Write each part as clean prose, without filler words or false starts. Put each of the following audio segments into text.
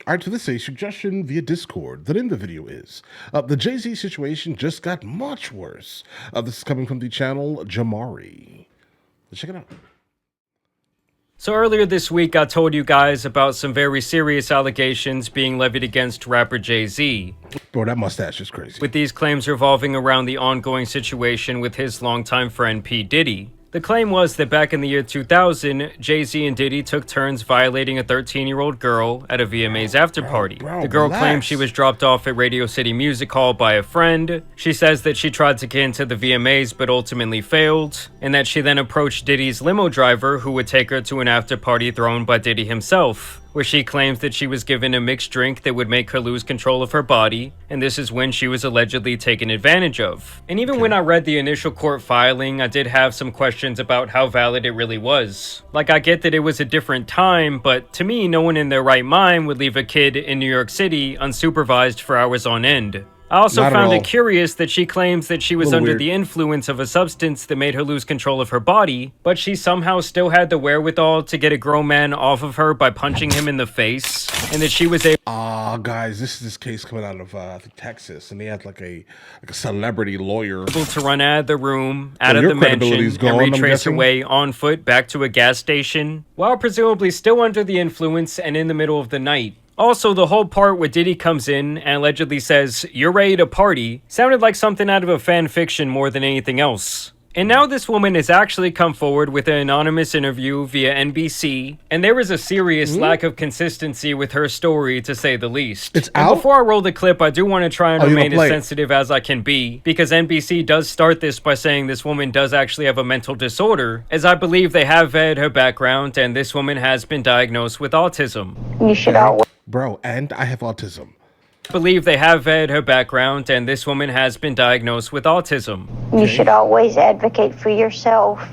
All right, so this is a suggestion via Discord. The name of the video is the Jay-Z situation just got much worse. This is coming from the channel Jamari. Let's check it out. So earlier this week, I told you guys about some very serious allegations being levied against rapper Jay-Z. Bro, that mustache is crazy. With these claims revolving around the ongoing situation with his longtime friend P. Diddy. The claim was that back in the year 2000, Jay-Z and Diddy took turns violating a 13-year-old girl at a VMAs afterparty. The girl claimed she was dropped off at Radio City Music Hall by a friend. She says that she tried to get into the VMAs but ultimately failed, and that she then approached Diddy's limo driver who would take her to an afterparty thrown by Diddy himself, where she claims that she was given a mixed drink that would make her lose control of her body, and this is when she was allegedly taken advantage of. And even when I read the initial court filing, I did have some questions about how valid it really was. Like, I get that it was a different time, but to me, no one in their right mind would leave a kid in New York City unsupervised for hours on end. I also found it curious that she claims that she was under the influence of a substance that made her lose control of her body, but she somehow still had the wherewithal to get a grown man off of her by punching him in the face, and that she was able— guys, this is this case coming out of I think Texas, and they had like a celebrity lawyer to run out of the room, out of the mansion, and retrace her way on foot back to a gas station, while presumably still under the influence and in the middle of the night. Also, the whole part where Diddy comes in and allegedly says, "You're ready to party," sounded like something out of a fan fiction more than anything else. And now this woman has actually come forward with an anonymous interview via NBC, and there is a serious lack of consistency with her story, to say the least. It's out? Before I roll the clip, I do want to try and remain as sensitive as I can be, because NBC does start this by saying this woman does actually have a mental disorder, as I believe they have vetted her background, and this woman has been diagnosed with autism. You should always— Bro, and I have autism. Believe they have vetted her background, and this woman has been diagnosed with autism. You should always advocate for yourself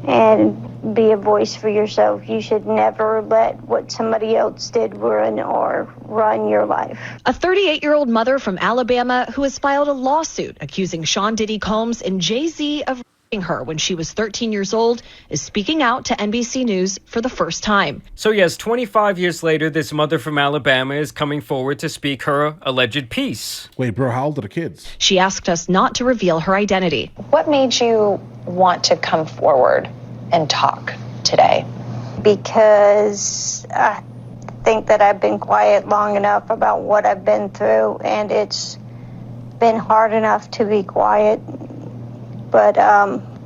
and be a voice for yourself. You should never let what somebody else did run your life. A 38-year-old mother from Alabama who has filed a lawsuit accusing Sean Diddy Combs and Jay-Z of her when she was 13 years old is speaking out to NBC News for the first time. So yes, 25 years later, this mother from Alabama is coming forward to speak her alleged piece. Wait, bro, how old are the kids? She asked us not to reveal her identity. What made you want to come forward and talk today? Because I think that I've been quiet long enough about what I've been through, and it's been hard enough to be quiet. But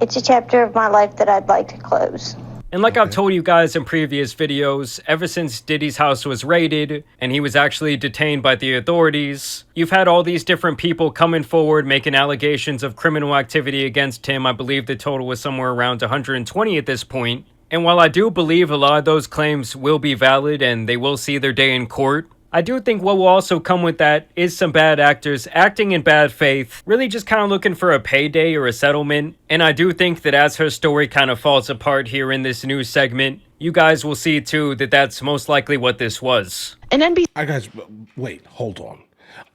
it's a chapter of my life that I'd like to close. And like I've told you guys in previous videos, ever since Diddy's house was raided and he was actually detained by the authorities, you've had all these different people coming forward making allegations of criminal activity against him. I believe the total was somewhere around 120 at this point. And while I do believe a lot of those claims will be valid and they will see their day in court, I do think what will also come with that is some bad actors acting in bad faith, really just kind of looking for a payday or a settlement. And I do think that as her story kind of falls apart here in this news segment, you guys will see too that that's most likely what this was. And NBC— guys, wait, hold on.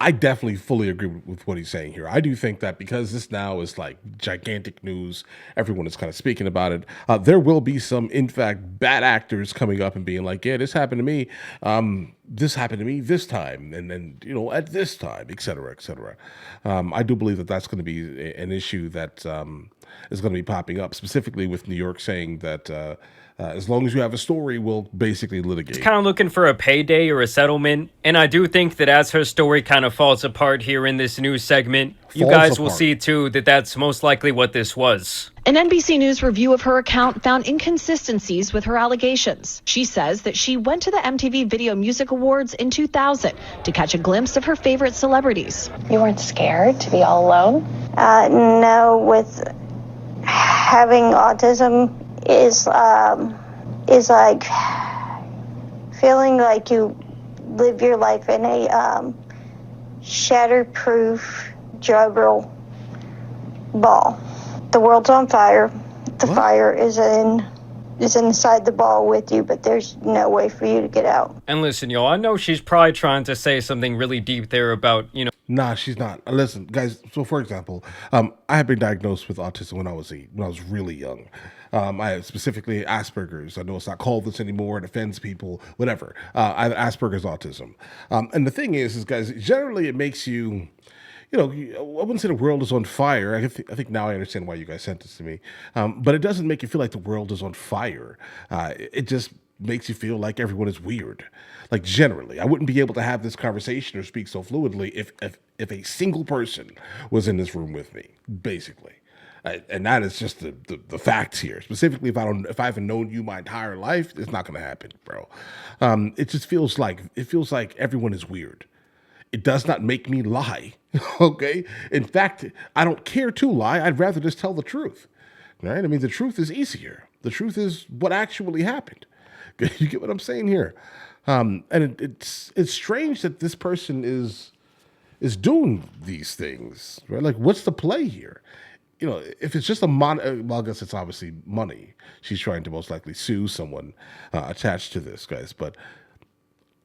I definitely fully agree with what he's saying here. I do think that because this now is like gigantic news, everyone is kind of speaking about it. There will be some, in fact, bad actors coming up and being like, yeah, this happened to me. This happened to me this time. And then, you know, at this time, et cetera, et cetera. I do believe that that's going to be an issue that is going to be popping up, specifically with New York saying that as long as you have a story, we'll basically litigate. It's kind of looking for a payday or a settlement. And I do think that as her story kind of falls apart here in this news segment, you guys will see too that that's most likely what this was. An NBC News review of her account found inconsistencies with her allegations. She says that she went to the MTV Video Music Awards in 2000 to catch a glimpse of her favorite celebrities. You weren't scared to be all alone? No, with having autism is like feeling like you live your life in a shatterproof juggle ball. The world's on fire. The fire is inside the ball with you, but there's no way for you to get out. And listen, y'all, I know she's probably trying to say something really deep there about, you know. Nah, she's not. Listen, guys. So, for example, I have been diagnosed with autism when I was really young. I have specifically Asperger's. I know it's not called this anymore. It offends people, whatever. I have Asperger's autism. And the thing is guys, generally it makes you, I wouldn't say the world is on fire. I think now I understand why you guys sent this to me. But it doesn't make you feel like the world is on fire. It just makes you feel like everyone is weird. Like generally, I wouldn't be able to have this conversation or speak so fluidly if a single person was in this room with me, basically. And that is just the facts here. Specifically, if I haven't known you my entire life, it's not going to happen, bro. It just feels like everyone is weird. It does not make me lie. Okay. In fact, I don't care to lie. I'd rather just tell the truth. Right? I mean, the truth is easier. The truth is what actually happened. You get what I'm saying here? And it's strange that this person is doing these things, right? Like, what's the play here? If it's just well, I guess it's obviously money. She's trying to most likely sue someone attached to this, guys. But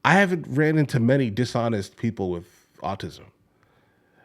I haven't ran into many dishonest people with autism.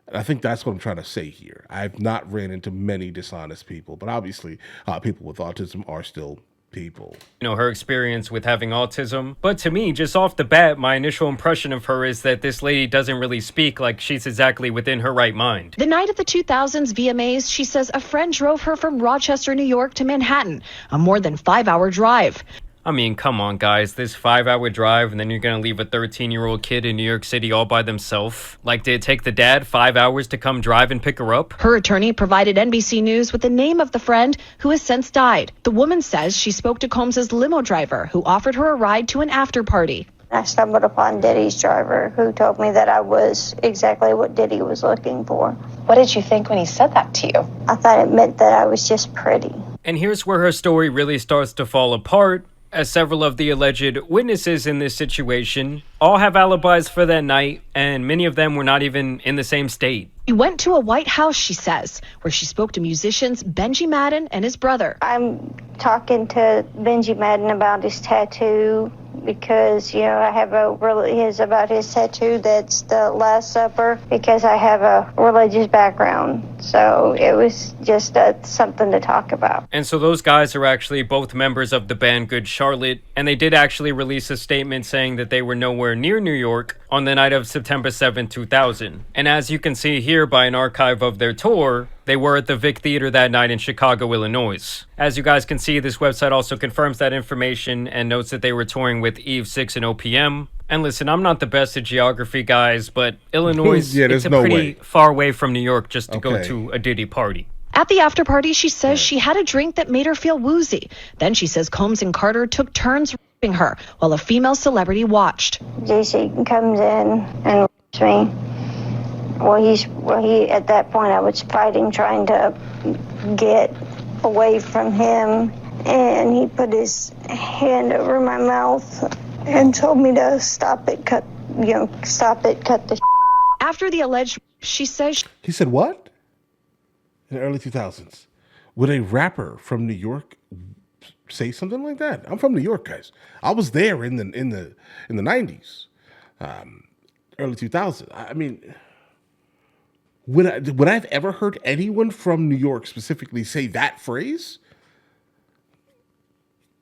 And I think that's what I'm trying to say here. I've not ran into many dishonest people, but obviously people with autism are still people. Her experience with having autism. But to me, just off the bat, my initial impression of her is that this lady doesn't really speak like she's exactly within her right mind. The night of the 2000s VMAs, she says a friend drove her from Rochester, New York to Manhattan, a more than 5-hour drive. I mean, come on, guys. This 5-hour drive, and then you're going to leave a 13-year-old kid in New York City all by themselves? Like, did it take the dad 5 hours to come drive and pick her up? Her attorney provided NBC News with the name of the friend who has since died. The woman says she spoke to Combs's limo driver, who offered her a ride to an after party. I stumbled upon Diddy's driver, who told me that I was exactly what Diddy was looking for. What did you think when he said that to you? I thought it meant that I was just pretty. And here's where her story really starts to fall apart, as several of the alleged witnesses in this situation all have alibis for that night, and many of them were not even in the same state. She went to a White House, she says, where she spoke to musicians Benji Madden and his brother. I'm talking to Benji Madden about his tattoo because, I have about his tattoo that's the Last Supper because I have a religious background. So it was just something to talk about. And so those guys are actually both members of the band Good Charlotte, and they did actually release a statement saying that they were nowhere near New York on the night of September 7, 2000. And as you can see here by an archive of their tour, they were at the Vic Theater that night in Chicago, Illinois. As you guys can see, this website also confirms that information and notes that they were touring with Eve 6 and OPM. And listen, I'm not the best at geography, guys, but Illinois, it's a pretty far away from New York just to go to a Diddy party. At the after party, she says she had a drink that made her feel woozy. Then she says Combs and Carter took turns raping her while a female celebrity watched. JC comes in and rapes me. He at that point I was fighting, trying to get away from him, and he put his hand over my mouth and told me to stop it, cut the. After the alleged, she says he said what? In the early 2000s, would a rapper from New York say something like that? I'm from New York, guys. I was there in the 90s, early 2000s. I mean. Would I have ever heard anyone from New York specifically say that phrase?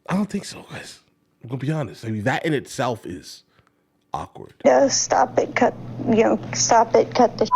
I don't think so, guys. I'm gonna be honest. I mean, that in itself is awkward. Stop it, cut the.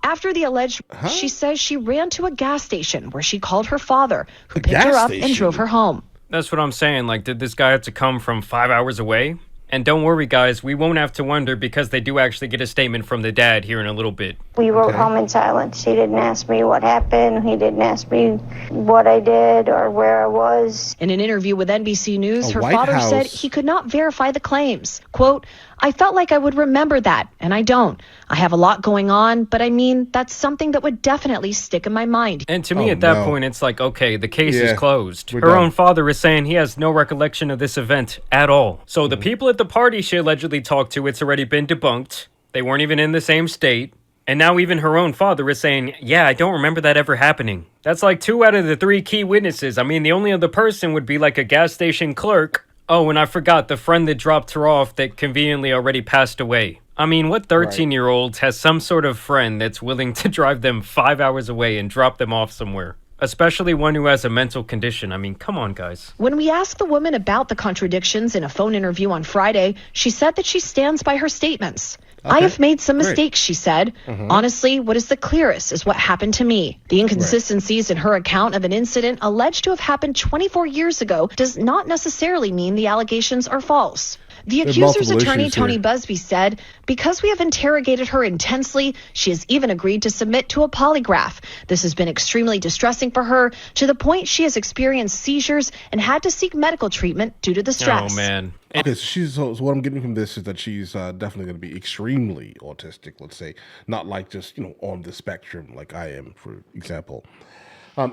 After the alleged, she says she ran to a gas station where she called her father, who picked her up and drove her home. That's what I'm saying. Like, did this guy have to come from 5 hours away? And don't worry, guys, we won't have to wonder because they do actually get a statement from the dad here in a little bit. We rode home in silence. He didn't ask me what happened. He didn't ask me what I did or where I was. In an interview with NBC News, her father said he could not verify the claims. Quote, I felt like I would remember that, and I don't. I have a lot going on, but I mean, that's something that would definitely stick in my mind. And to me, at that point, it's like, okay, the case is closed. Her done. Own father is saying he has no recollection of this event at all. So the people at the party she allegedly talked to, it's already been debunked. They weren't even in the same state. And now even her own father is saying, yeah, I don't remember that ever happening. That's like 2 out of the 3 key witnesses. I mean, the only other person would be like a gas station clerk. Oh, and I forgot the friend that dropped her off that conveniently already passed away. I mean, what 13-year-old has some sort of friend that's willing to drive them 5 hours away and drop them off somewhere? especially one who has a mental condition. I mean, come on, guys. When we asked the woman about the contradictions in a phone interview on Friday, she said that she stands by her statements. I have made some mistakes, she said. Honestly, what is the clearest is what happened to me. The inconsistencies in her account of an incident alleged to have happened 24 years ago does not necessarily mean the allegations are false. The accuser's attorney, Tony Busby, said, because we have interrogated her intensely, she has even agreed to submit to a polygraph. This has been extremely distressing for her, to the point she has experienced seizures and had to seek medical treatment due to the stress. Oh, man. Okay, so what I'm getting from this is that she's definitely going to be extremely autistic, let's say. Not like just, on the spectrum like I am, for example.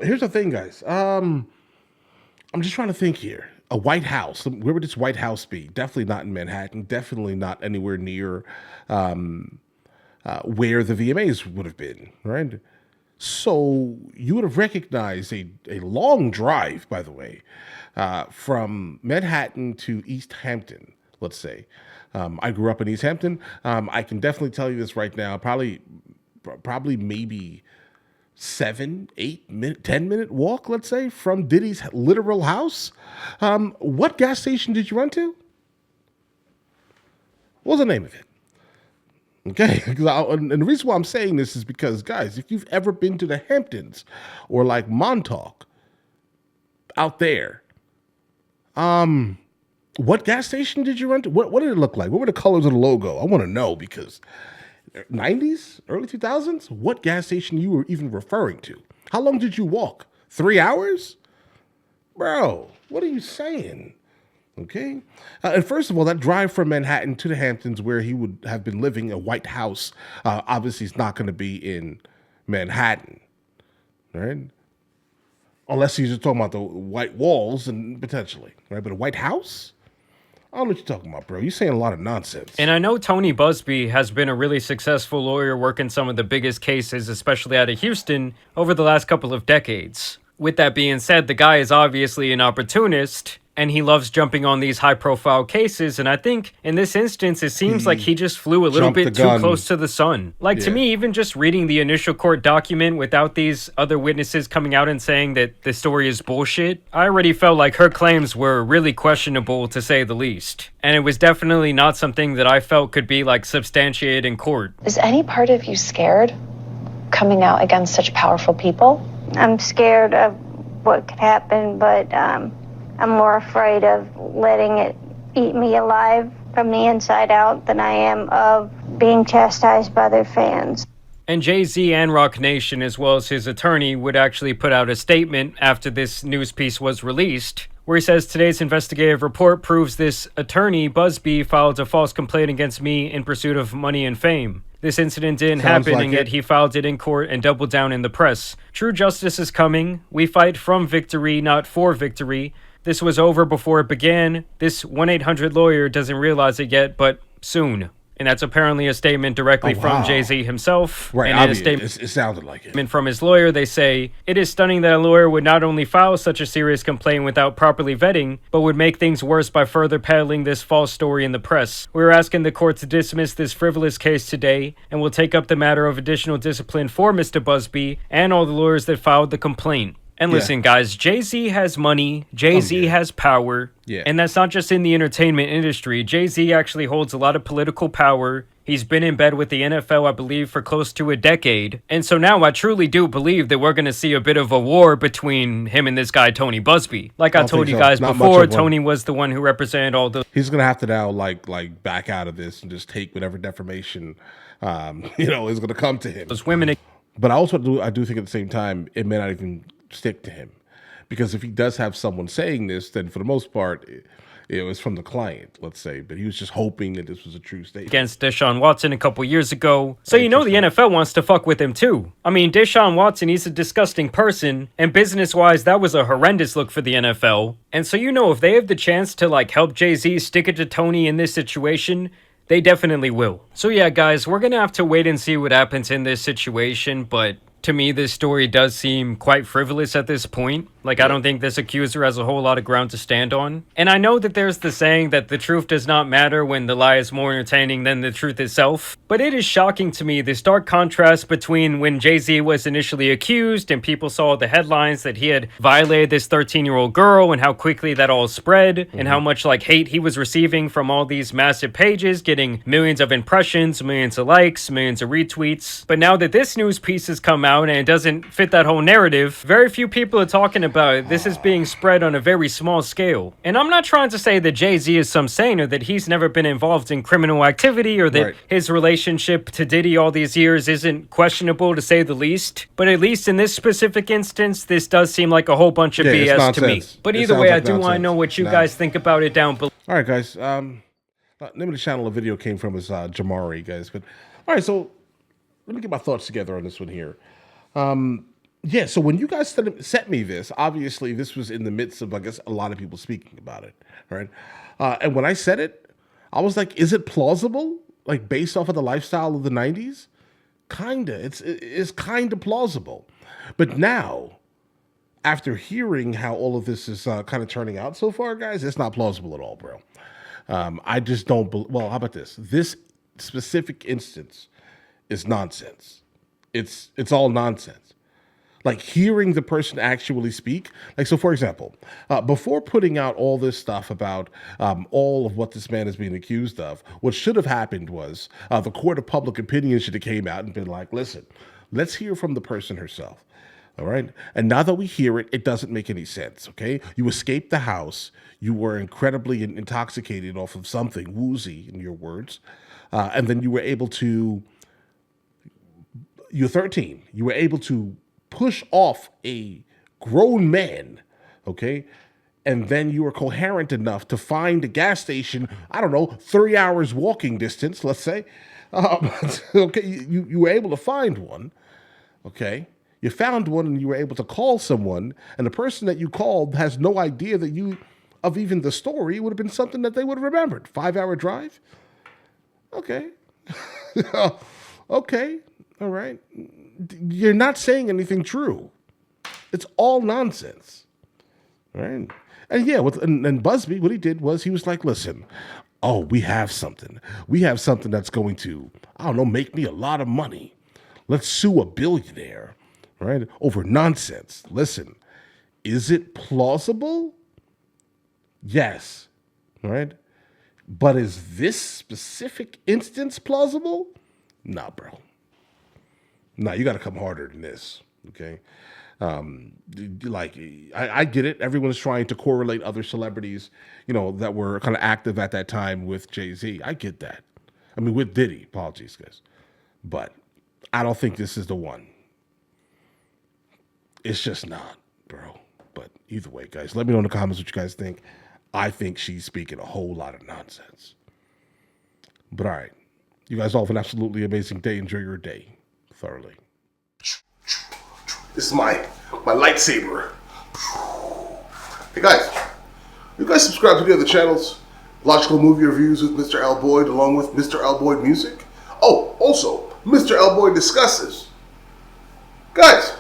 Here's the thing, guys. I'm just trying to think here. A White House. Where would this White House be? Definitely not in Manhattan. Definitely not anywhere near where the VMAs would have been, right? So you would have recognized a long drive, by the way, from Manhattan to East Hampton, let's say. I grew up in East Hampton. I can definitely tell you this right now. Probably maybe 7, 8 minute, 10-minute walk, let's say, from Diddy's literal house. What gas station did you run to? What was the name of it? Okay, and the reason why I'm saying this is because, guys, if you've ever been to the Hamptons or like Montauk out there, what gas station did you run to? What did it look like? What were the colors of the logo? I want to know, because 90s, early 2000s, what gas station you were even referring to? How long did you walk? 3 hours? Bro, what are you saying? Okay. And first of all, that drive from Manhattan to the Hamptons, where he would have been living, a White House, obviously is not going to be in Manhattan, right? Unless he's just talking about the white walls and potentially, right? But a White House? I don't know what you're talking about, bro. You're saying a lot of nonsense. And I know Tony Busby has been a really successful lawyer working some of the biggest cases, especially out of Houston, over the last couple of decades. With that being said, the guy is obviously an opportunist, and he loves jumping on these high-profile cases, and I think in this instance, it seems like he just flew a little bit too close to the sun. Like, to me, even just reading the initial court document without these other witnesses coming out and saying that the story is bullshit, I already felt like her claims were really questionable, to say the least. And it was definitely not something that I felt could be, like, substantiated in court. Is any part of you scared coming out against such powerful people? I'm scared of what could happen, but I'm more afraid of letting it eat me alive from the inside out than I am of being chastised by their fans. And Jay-Z and Rock Nation, as well as his attorney, would actually put out a statement after this news piece was released, where he says, today's investigative report proves this attorney, Busby, filed a false complaint against me in pursuit of money and fame. This incident didn't happen, and yet he filed it in court and doubled down in the press. True justice is coming. We fight from victory, not for victory. This was over before it began. This 1-800 lawyer doesn't realize it yet, but soon. And that's apparently a statement directly from Jay-Z himself. Right, and in a statement it sounded like it. From his lawyer, they say, it is stunning that a lawyer would not only file such a serious complaint without properly vetting, but would make things worse by further peddling this false story in the press. We're asking the court to dismiss this frivolous case today, and will take up the matter of additional discipline for Mr. Busby and all the lawyers that filed the complaint. And listen, guys, Jay-Z has money, Jay-Z has power, and that's not just in the entertainment industry. Jay-Z actually holds a lot of political power. He's been in bed with the NFL, I believe, for close to a decade. And so now I truly do believe that we're going to see a bit of a war between him and this guy, Tony Busby. Like I told you guys before, Tony was the one who represented all the... He's going to have to now, like back out of this and just take whatever defamation, is going to come to him. Those women... But I do think at the same time, it may not even stick to him, because if he does have someone saying this, then for the most part it was from the client, let's say, but he was just hoping that this was a true statement. Against Deshaun Watson a couple years ago, so the NFL wants to fuck with him too. I mean, Deshaun Watson, he's a disgusting person, and business-wise, that was a horrendous look for the NFL. And so if they have the chance to help Jay-Z stick it to Tony in this situation, they definitely will. So yeah, guys, we're gonna have to wait and see what happens in this situation, but to me, this story does seem quite frivolous at this point. Like, I don't think this accuser has a whole lot of ground to stand on. And I know that there's the saying that the truth does not matter when the lie is more entertaining than the truth itself. But it is shocking to me, this stark contrast between when Jay-Z was initially accused and people saw the headlines that he had violated this 13-year-old girl and how quickly that all spread and how much like hate he was receiving from all these massive pages, getting millions of impressions, millions of likes, millions of retweets. But now that this news piece has come out and it doesn't fit that whole narrative, very few people are talking about it. This is being spread on a very small scale. And I'm not trying to say that Jay-Z is some saint or that he's never been involved in criminal activity or that his relationship to Diddy all these years isn't questionable, to say the least. But at least in this specific instance, this does seem like a whole bunch of BS to me. But either way, I do want to know what you guys think about it down below. All right, guys. Name of the channel the video came from is Jamari, guys. But all right, so let me get my thoughts together on this one here. Yeah, so when you guys sent me this, obviously this was in the midst of, I guess, a lot of people speaking about it, right? And when I said it, I was like, is it plausible? Like, based off of the lifestyle of the 90s? Kinda. It's kind of plausible. But now, after hearing how all of this is kind of turning out so far, guys, it's not plausible at all, bro. I just don't well, how about this? This specific instance is nonsense. It's all nonsense. Like, hearing the person actually speak. Like, so for example, before putting out all this stuff about all of what this man is being accused of, what should have happened was the court of public opinion should have came out and been like, listen, let's hear from the person herself. All right. And now that we hear it, it doesn't make any sense. OK, you escaped the house. You were incredibly intoxicated off of something woozy, in your words. And then you were able to, you're 13. You were able to push off a grown man, okay? And then you were coherent enough to find a gas station, I don't know, 3 hours walking distance, let's say. Okay, you were able to find one, okay? You found one and you were able to call someone, and the person that you called has no idea that of even the story. It would have been something that they would have remembered. 5-hour drive? Okay. Okay, all right. You're not saying anything true. It's all nonsense, right? And yeah, and Busby, what he did was he was like, listen, oh, we have something. We have something that's going to, I don't know, make me a lot of money. Let's sue a billionaire, right, over nonsense. Listen, is it plausible? Yes, right? But is this specific instance plausible? Nah, bro. No, you got to come harder than this, okay? Like, I get it. Everyone's trying to correlate other celebrities, that were kind of active at that time with Jay-Z. I get that. I mean, with Diddy. Apologies, guys. But I don't think this is the one. It's just not, bro. But either way, guys, let me know in the comments what you guys think. I think she's speaking a whole lot of nonsense. But all right. You guys all have an absolutely amazing day. Enjoy your day thoroughly. This is my lightsaber. Hey guys, you guys subscribe to the other channels? Logical Movie Reviews with Mr. L. Boyd, along with Mr. L. Boyd Music. Oh, also, Mr. L. Boyd Discusses. Guys,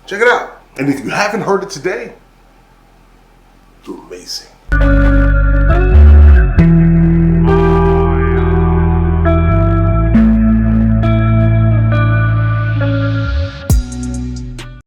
check it out. And if you haven't heard it today, you're amazing.